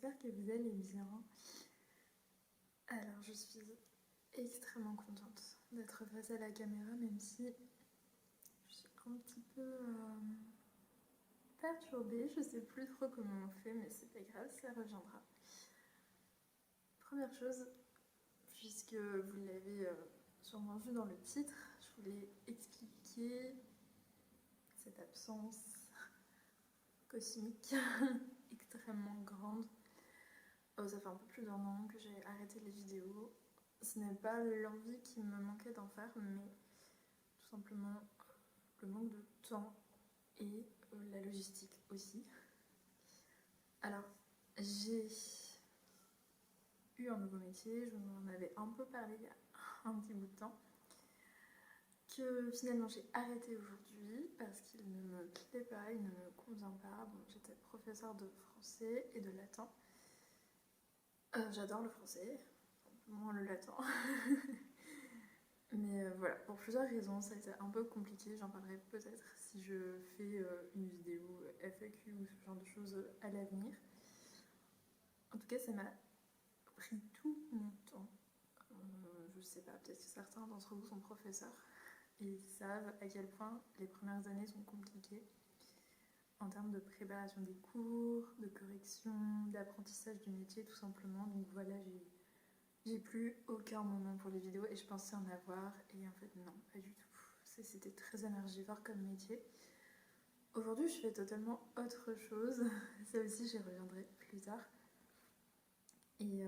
j'espère que vous allez bien. Alors je suis extrêmement contente d'être face à la caméra, même si je suis un petit peu perturbée, je sais plus trop comment on fait, mais c'est pas grave, ça reviendra. Première chose, puisque vous l'avez sûrement vu dans le titre, je voulais expliquer cette absence cosmique extrêmement grande. Ça fait un peu plus d'1 an que j'ai arrêté les vidéos. Ce n'est pas l'envie qui me manquait d'en faire, mais tout simplement le manque de temps et la logistique aussi. Alors, j'ai eu un nouveau métier, je vous en avais un peu parlé il y a un petit bout de temps, que finalement j'ai arrêté aujourd'hui parce qu'il ne me plaît pas, il ne me convient pas. Bon, j'étais professeure de français et de latin. J'adore le français, moins le latin. Mais voilà, pour plusieurs raisons, ça a été un peu compliqué. J'en parlerai peut-être si je fais une vidéo FAQ ou ce genre de choses à l'avenir. En tout cas, ça m'a pris tout mon temps. Je sais pas, peut-être que certains d'entre vous sont professeurs et savent à quel point les premières années sont compliquées en termes de préparation des cours, de correction, d'apprentissage du métier tout simplement. Donc voilà, j'ai plus aucun moment pour les vidéos et je pensais en avoir et en fait non, pas du tout. C'était très énergivore comme métier. Aujourd'hui je fais totalement autre chose, ça aussi j'y reviendrai plus tard. Et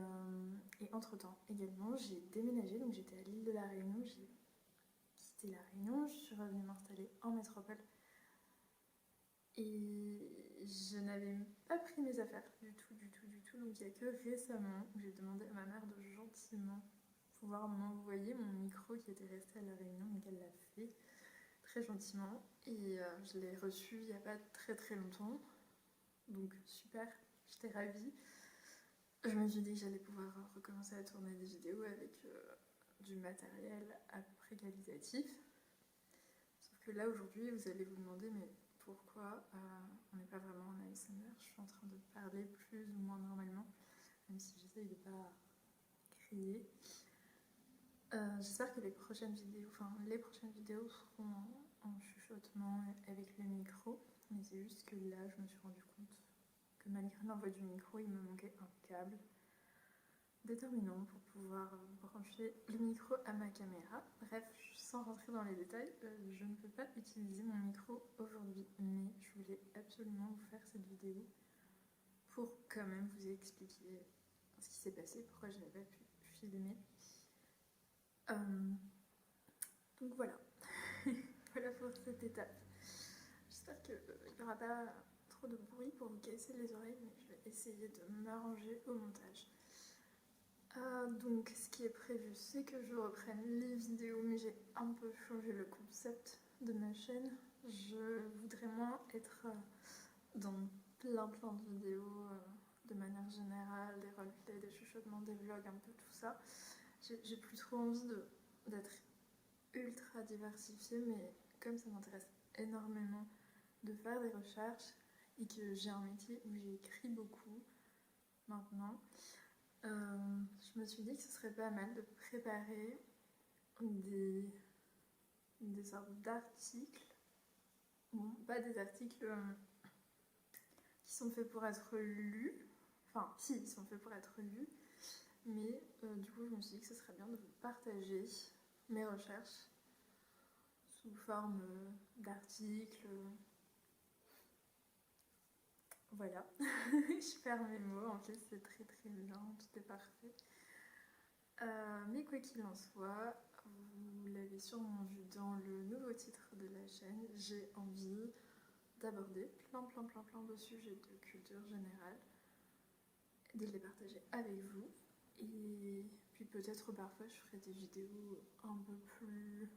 entre temps également j'ai déménagé, donc j'étais à l'île de la Réunion, j'ai quitté la Réunion, je suis revenue m'installer en métropole. Et je n'avais pas pris mes affaires du tout, donc il n'y a que récemment où j'ai demandé à ma mère de gentiment pouvoir m'envoyer mon micro qui était resté à la Réunion, donc elle l'a fait très gentiment et je l'ai reçu il n'y a pas très longtemps, donc super, j'étais ravie. Je me suis dit que j'allais pouvoir recommencer à tourner des vidéos avec du matériel à peu près qualitatif, sauf que là aujourd'hui vous allez vous demander mais pourquoi on n'est pas vraiment en ASMR, je suis en train de parler plus ou moins normalement, même si j'essaye de ne pas crier. J'espère que les prochaines vidéos seront en chuchotement avec le micro, mais c'est juste que là je me suis rendu compte que malgré l'envoi du micro il me manquait un câble déterminant pour pouvoir brancher le micro à ma caméra. Bref, sans rentrer dans les détails, je ne peux pas utiliser mon micro aujourd'hui, mais je voulais absolument vous faire cette vidéo pour quand même vous expliquer ce qui s'est passé, pourquoi je n'ai pas pu filmer. Donc voilà, voilà pour cette étape. J'espère qu'il n'y aura pas trop de bruit pour vous casser les oreilles, mais je vais essayer de m'arranger au montage. Donc ce qui est prévu, c'est que je reprenne les vidéos, mais j'ai un peu changé le concept de ma chaîne. Je voudrais moins être dans plein de vidéos de manière générale, des roleplays, des chuchotements, des vlogs, un peu tout ça. J'ai plus trop envie d'être ultra diversifiée, mais comme ça m'intéresse énormément de faire des recherches et que j'ai un métier où j'écris beaucoup maintenant, je me suis dit que ce serait pas mal de préparer des sortes d'articles, bon, pas des articles qui sont faits pour être lus, enfin si, ils sont faits pour être lus, mais du coup je me suis dit que ce serait bien de vous partager mes recherches sous forme d'articles. Voilà, je perds mes mots, en fait c'est très bien, tout est parfait. Mais quoi qu'il en soit, vous l'avez sûrement vu dans le nouveau titre de la chaîne, j'ai envie d'aborder plein de sujets de culture générale, de les partager avec vous, et puis peut-être parfois je ferai des vidéos un peu plus...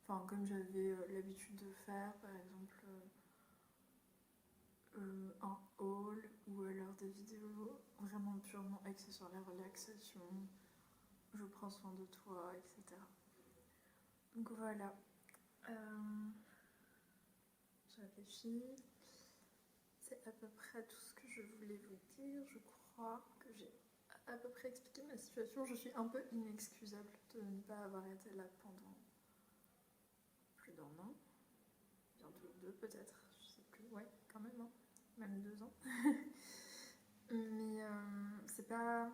Enfin, comme j'avais l'habitude de faire, par exemple un haul, ou alors des vidéos vraiment purement axées sur la relaxation, je prends soin de toi, etc. Donc voilà, je réfléchis, c'est à peu près tout ce que je voulais vous dire, je crois que j'ai à peu près expliqué ma situation. Je suis un peu inexcusable de ne pas avoir été là pendant plus d'un an, bientôt 2 peut-être, je sais plus, ouais, quand même, hein. Même 2 ans. Mais c'est pas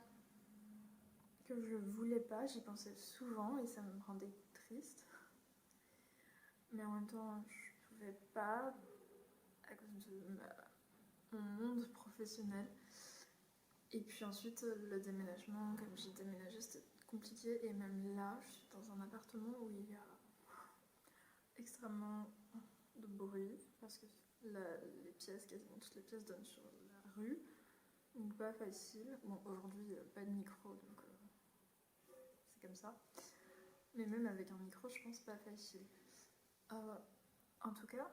que je voulais pas, j'y pensais souvent et ça me rendait triste. Mais en même temps, je pouvais pas à cause de mon monde professionnel. Et puis ensuite, le déménagement, comme j'ai déménagé, c'était compliqué. Et même là, je suis dans un appartement où il y a extrêmement de bruit parce que les pièces, quasiment toutes les pièces donnent sur la rue. Donc pas facile. Bon, aujourd'hui, pas de micro, donc c'est comme ça. Mais même avec un micro, je pense pas facile. En tout cas,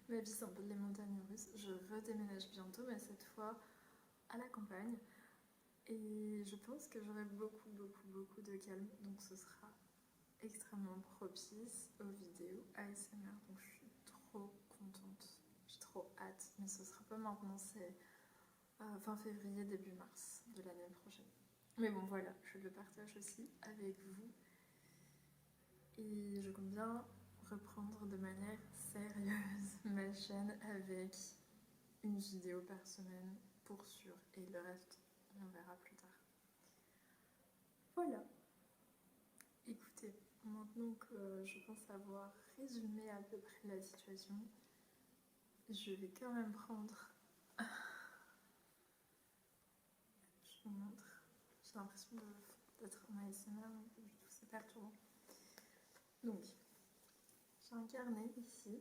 ma vie c'est un peu les montagnes russes. Je redéménage bientôt, mais cette fois à la campagne. Et je pense que j'aurai beaucoup de calme. Donc ce sera extrêmement propice aux vidéos ASMR. Donc je suis trop contente. J'ai trop hâte. Mais ce sera pas maintenant, c'est fin février, début mars de l'année prochaine. Mais bon voilà, je le partage aussi avec vous. Et je compte bien reprendre de manière sérieuse ma chaîne avec une vidéo par semaine pour sûr. Et le reste, on verra plus tard. Voilà. Écoutez, maintenant que je pense avoir résumé à peu près la situation, je vais quand même prendre... Je vous montre. J'ai l'impression d'être en ASMR, mais pas du tout, c'est perturbant. Donc, j'ai un carnet ici.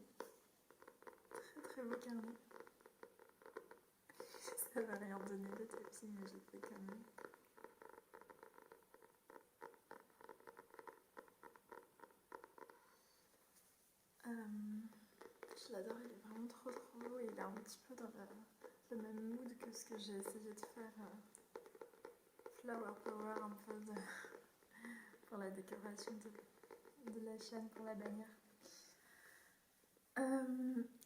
Très beau carnet. Ça va rien donner le tapis, mais j'ai fait quand même. Je l'adore, il est vraiment trop beau et il est un petit peu dans le même mood que ce que j'ai essayé de faire Flower Power un peu pour la décoration de la chaîne, pour la bannière.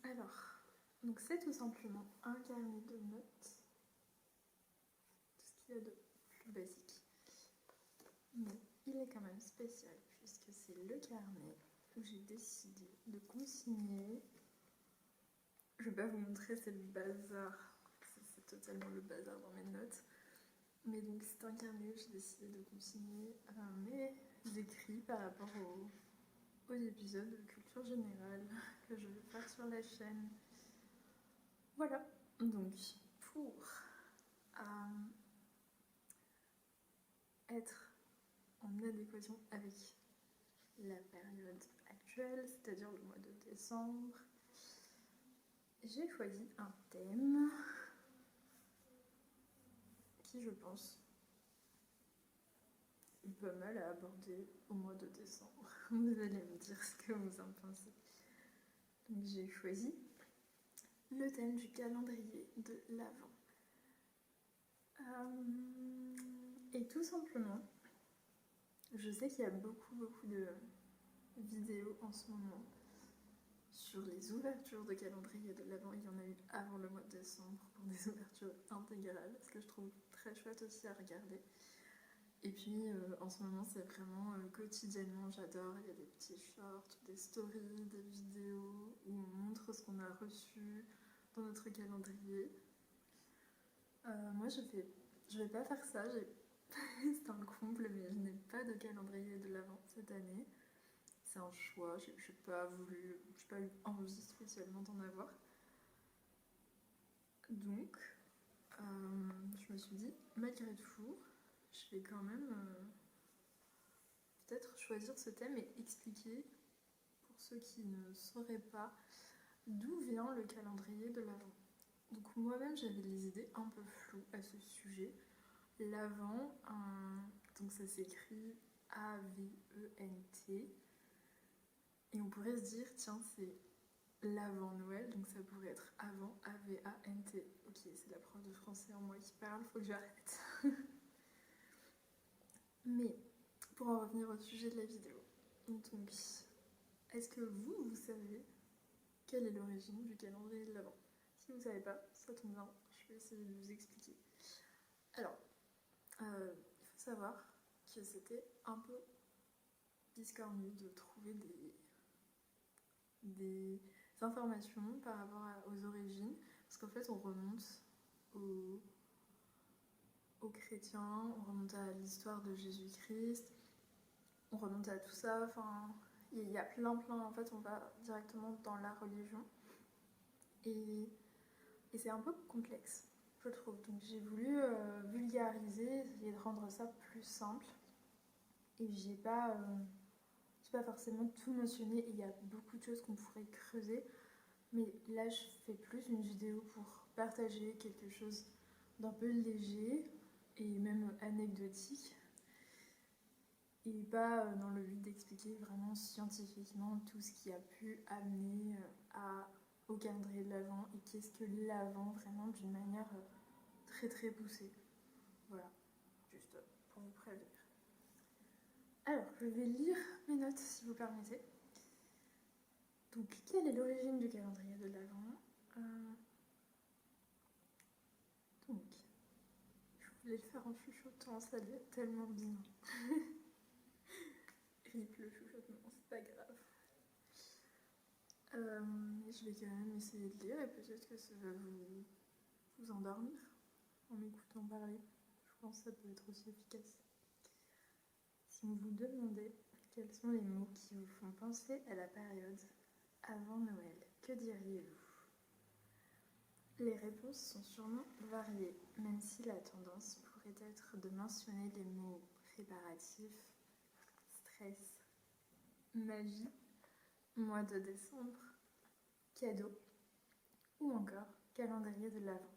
Alors, donc c'est tout simplement un carnet de notes, tout ce qu'il y a de plus basique, mais il est quand même spécial puisque c'est le carnet où j'ai décidé de consigner. Je vais pas vous montrer, c'est le bazar, c'est totalement le bazar dans mes notes. Mais donc c'est un carnet où j'ai décidé de consigner mes écrits par rapport aux épisodes de culture générale que je vais faire sur la chaîne. Voilà, donc pour être en adéquation avec la période actuelle, c'est-à-dire le mois de décembre, j'ai choisi un thème qui, je pense, est pas mal à aborder au mois de décembre. Vous allez me dire ce que vous en pensez. Donc j'ai choisi le thème du calendrier de l'Avent. Et tout simplement, je sais qu'il y a beaucoup de vidéos en ce moment sur les ouvertures de calendrier de l'Avent. Il y en a eu avant le mois de décembre pour des ouvertures intégrales, ce que je trouve très chouette aussi à regarder. Et puis en ce moment c'est vraiment quotidiennement, j'adore, il y a des petits shorts, des stories, des vidéos où on montre ce qu'on a reçu dans notre calendrier. Moi je vais pas faire ça, c'est un comble, mais je n'ai pas de calendrier de l'Avent cette année. C'est un choix, j'ai pas eu envie spécialement d'en avoir. Donc je me suis dit, malgré tout, je vais quand même peut-être choisir ce thème et expliquer, pour ceux qui ne sauraient pas, d'où vient le calendrier de l'Avent. Donc moi-même j'avais des idées un peu floues à ce sujet. L'Avent, donc ça s'écrit A-V-E-N-T, et on pourrait se dire, tiens, c'est l'avant Noël, donc ça pourrait être avant, A-V-A-N-T. Ok, c'est la prof de français en moi qui parle, faut que j'arrête. Mais pour en revenir au sujet de la vidéo, donc est-ce que vous savez quelle est l'origine du calendrier de l'Avent? Si vous savez pas, ça tombe bien, je je vais essayer de vous expliquer. Alors, il faut savoir que c'était un peu biscornu de trouver des informations par rapport aux origines, parce qu'en fait on remonte aux chrétiens, on remonte à l'histoire de Jésus-Christ, on remonte à tout ça, enfin il y a plein, en fait on va directement dans la religion et c'est un peu complexe, je trouve. Donc j'ai voulu vulgariser, essayer de rendre ça plus simple et j'ai pas forcément tout mentionné, il y a beaucoup de choses qu'on pourrait creuser, mais là je fais plus une vidéo pour partager quelque chose d'un peu léger et même anecdotique, et pas dans le but d'expliquer vraiment scientifiquement tout ce qui a pu amener au calendrier de l'Avent et qu'est-ce que l'Avent vraiment d'une manière très très poussée. Voilà, juste pour vous prévenir. Alors, je vais lire mes notes si vous permettez. Donc, quelle est l'origine du calendrier de l'Avent ? Donc, je voulais le faire en chuchotant, ça allait être tellement bien. Rip le chuchotement, c'est pas grave. Je vais quand même essayer de lire et peut-être que ça va vous endormir en m'écoutant parler. Je pense que ça peut être aussi efficace. Si on vous demandait quels sont les mots qui vous font penser à la période avant Noël, que diriez-vous ? Les réponses sont sûrement variées, même si la tendance pourrait être de mentionner les mots préparatifs, stress, magie, mois de décembre, cadeau ou encore calendrier de l'Avent.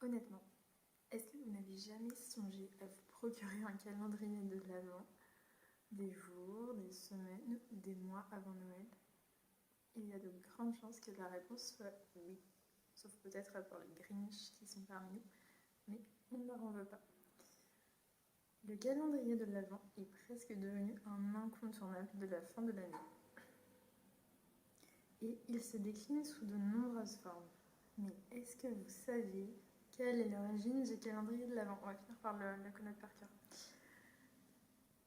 Honnêtement, est-ce que vous n'avez jamais songé à vous procurer un calendrier de l'Avent des jours, des semaines ou des mois avant Noël ? Il y a de grandes chances que la réponse soit oui, sauf peut-être pour les Grinch qui sont parmi nous, mais on ne leur en veut pas. Le calendrier de l'Avent est presque devenu un incontournable de la fin de l'année. Et il se décline sous de nombreuses formes. Mais est-ce que vous saviez quelle est l'origine du calendrier de l'Avent ? On va finir par le connaître par cœur.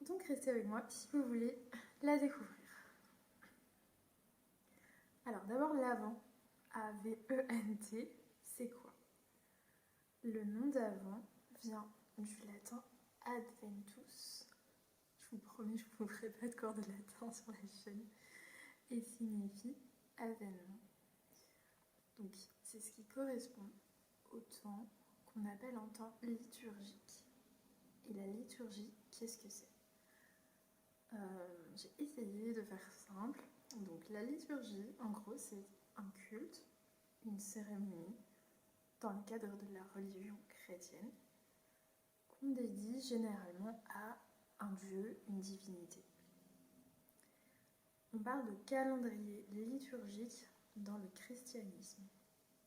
Donc restez avec moi si vous voulez la découvrir. Alors d'abord l'Avent, A-V-E-N-T, c'est quoi ? Le nom d'Avent vient du latin adventus. Je vous promets, je ne vous ferai pas de cours de latin sur la chaîne. Et signifie avènement. Donc c'est ce qui correspond au temps qu'on appelle un temps liturgique. Et la liturgie, qu'est-ce que c'est ? J'ai essayé de faire simple. Donc la liturgie, en gros, c'est un culte, une cérémonie, dans le cadre de la religion chrétienne, qu'on dédie généralement à un dieu, une divinité. On parle de calendrier liturgique dans le christianisme.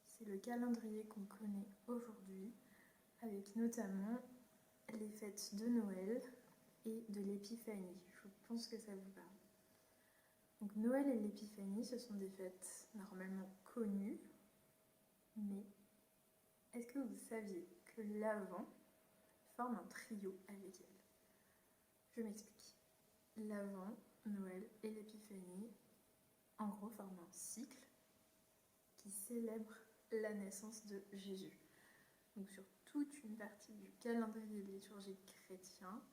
C'est le calendrier qu'on connaît aujourd'hui, avec notamment les fêtes de Noël et de l'Épiphanie. Je pense que ça vous parle. Donc Noël et l'Épiphanie, ce sont des fêtes normalement connues, mais est-ce que vous saviez que l'Avent forme un trio avec elle ? Je m'explique. L'Avent, Noël et l'Épiphanie, en gros, forment un cycle qui célèbre la naissance de Jésus. Donc sur toute une partie du calendrier liturgique chrétien,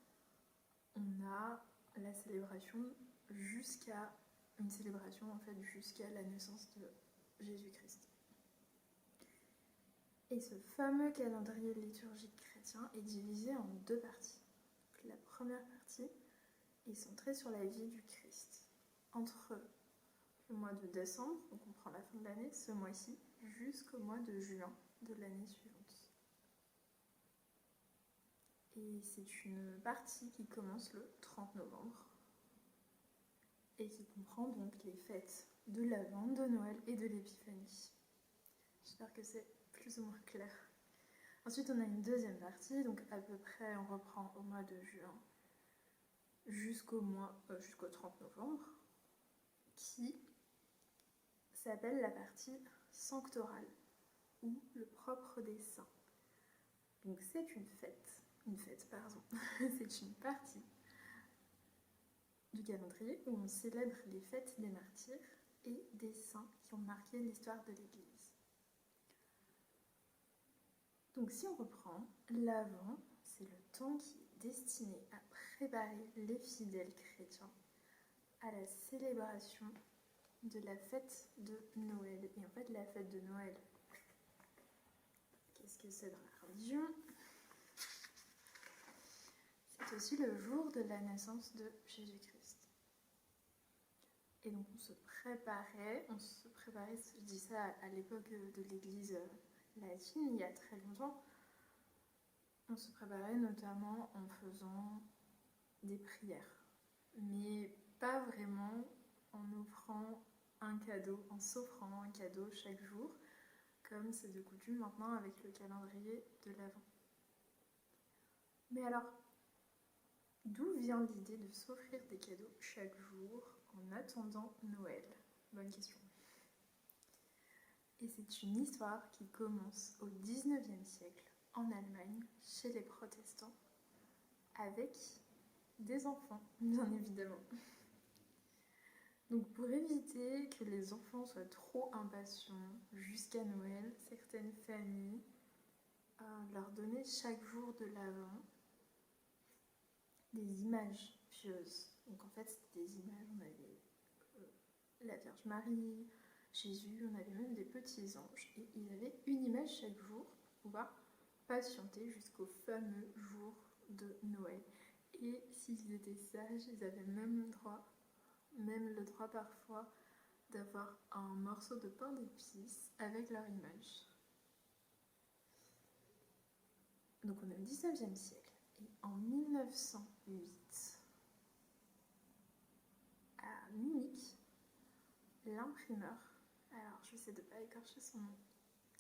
on a la célébration jusqu'à la naissance de Jésus-Christ. Et ce fameux calendrier liturgique chrétien est divisé en deux parties. Donc, la première partie est centrée sur la vie du Christ, entre le mois de décembre, donc on prend la fin de l'année, ce mois-ci, jusqu'au mois de juin de l'année suivante. Et c'est une partie qui commence le 30 novembre et qui comprend donc les fêtes de l'Avent, de Noël et de l'Épiphanie. J'espère que c'est plus ou moins clair. Ensuite, on a une deuxième partie, donc à peu près on reprend au mois de juin jusqu'au 30 novembre, qui s'appelle la partie sanctorale. ou le propre des saints. Donc c'est une fête, c'est une partie du calendrier où on célèbre les fêtes des martyrs et des saints qui ont marqué l'histoire de l'Église. Donc si on reprend, l'Avent, c'est le temps qui est destiné à préparer les fidèles chrétiens à la célébration de la fête de Noël. Et en fait, la fête de Noël, qu'est-ce que c'est dans la religion ? C'est aussi le jour de la naissance de Jésus-Christ. Et donc on se préparait, je dis ça à l'époque de l'Église latine, il y a très longtemps, on se préparait notamment en faisant des prières, mais pas vraiment en offrant un cadeau, en s'offrant un cadeau chaque jour, comme c'est de coutume maintenant avec le calendrier de l'Avent. Mais alors, d'où vient l'idée de s'offrir des cadeaux chaque jour en attendant Noël ? Bonne question. Et c'est une histoire qui commence au XIXe siècle en Allemagne, chez les protestants, avec des enfants, bien évidemment. Donc pour éviter que les enfants soient trop impatients jusqu'à Noël, certaines familles leur donnaient chaque jour de l'Avent des images pieuses. Donc en fait, c'était des images, on avait la Vierge Marie, Jésus, on avait même des petits anges. Et ils avaient une image chaque jour pour pouvoir patienter jusqu'au fameux jour de Noël. Et s'ils étaient sages, ils avaient même le droit parfois d'avoir un morceau de pain d'épices avec leur image. Donc on est au 19e siècle. Et en 1908, à Munich, l'imprimeur, alors je vais essayer de ne pas écorcher son nom,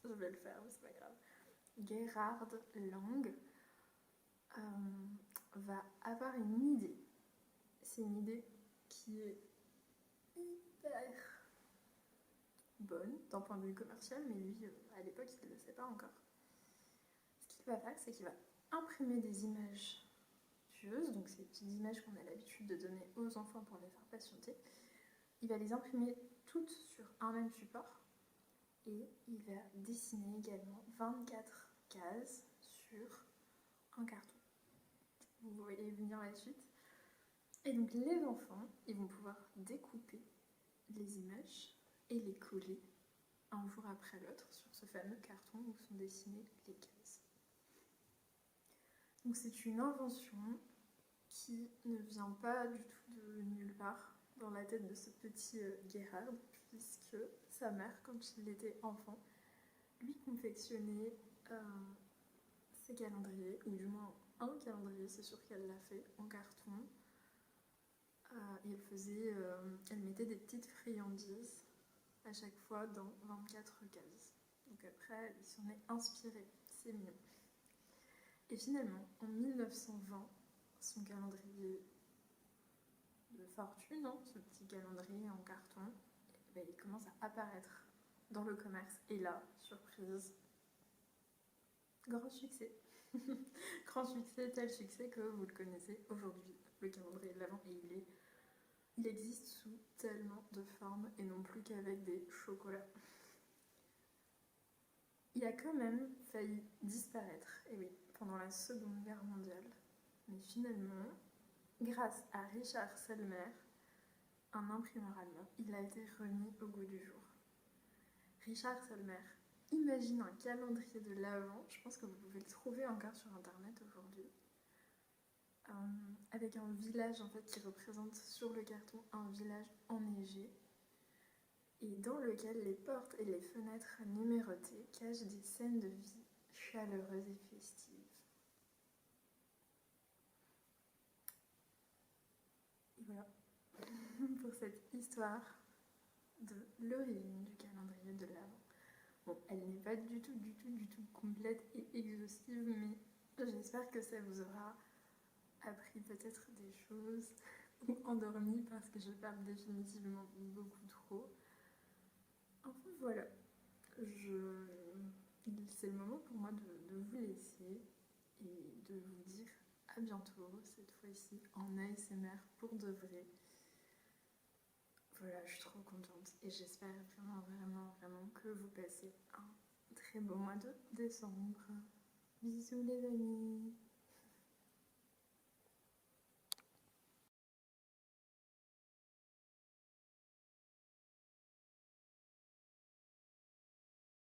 je vais le faire mais c'est pas grave, Gerhard Lang, va avoir une idée. C'est une idée qui est hyper bonne d'un point de vue commercial, mais lui, à l'époque, il ne le sait pas encore. Ce qu'il va faire, c'est qu'il va imprimer des images pieuses, donc ces petites images qu'on a l'habitude de donner aux enfants pour les faire patienter. Il va les imprimer toutes sur un même support et il va dessiner également 24 cases sur un carton. Vous voyez venir la suite. Et donc les enfants, ils vont pouvoir découper les images et les coller un jour après l'autre sur ce fameux carton où sont dessinées les cases. Donc c'est une invention qui ne vient pas du tout de nulle part dans la tête de ce petit Gerhard, puisque sa mère, quand il était enfant, lui confectionnait ses calendriers, ou du moins un calendrier, c'est sûr qu'elle l'a fait, en carton. Et elle mettait des petites friandises à chaque fois dans 24 cases. Donc après, il s'en est inspiré, c'est mignon. Et finalement, en 1920, son calendrier de fortune, ce petit calendrier en carton, il commence à apparaître dans le commerce. Et là, surprise, grand succès. Grand succès, tel succès que vous le connaissez aujourd'hui, le calendrier de l'Avent. Et il existe sous tellement de formes et non plus qu'avec des chocolats. Il a quand même failli disparaître, et oui, pendant la Seconde Guerre mondiale. Mais finalement, grâce à Richard Selmer, un imprimeur allemand, il a été remis au goût du jour. Richard Selmer imagine un calendrier de l'Avent, je pense que vous pouvez le trouver encore sur internet aujourd'hui, avec un village en fait qui représente sur le carton un village enneigé et dans lequel les portes et les fenêtres numérotées cachent des scènes de vie chaleureuses et festives. Et voilà pour cette histoire de l'origine du calendrier de l'Avent. Bon, elle n'est pas du tout complète et exhaustive, mais j'espère que ça vous aura appris peut-être des choses ou endormi parce que je parle définitivement beaucoup trop. Enfin voilà, c'est le moment pour moi de vous laisser et de vous dire à bientôt, cette fois-ci en ASMR pour de vrai. Voilà, je suis trop contente et j'espère vraiment que vous passez un très beau mois de décembre. Bisous les amis.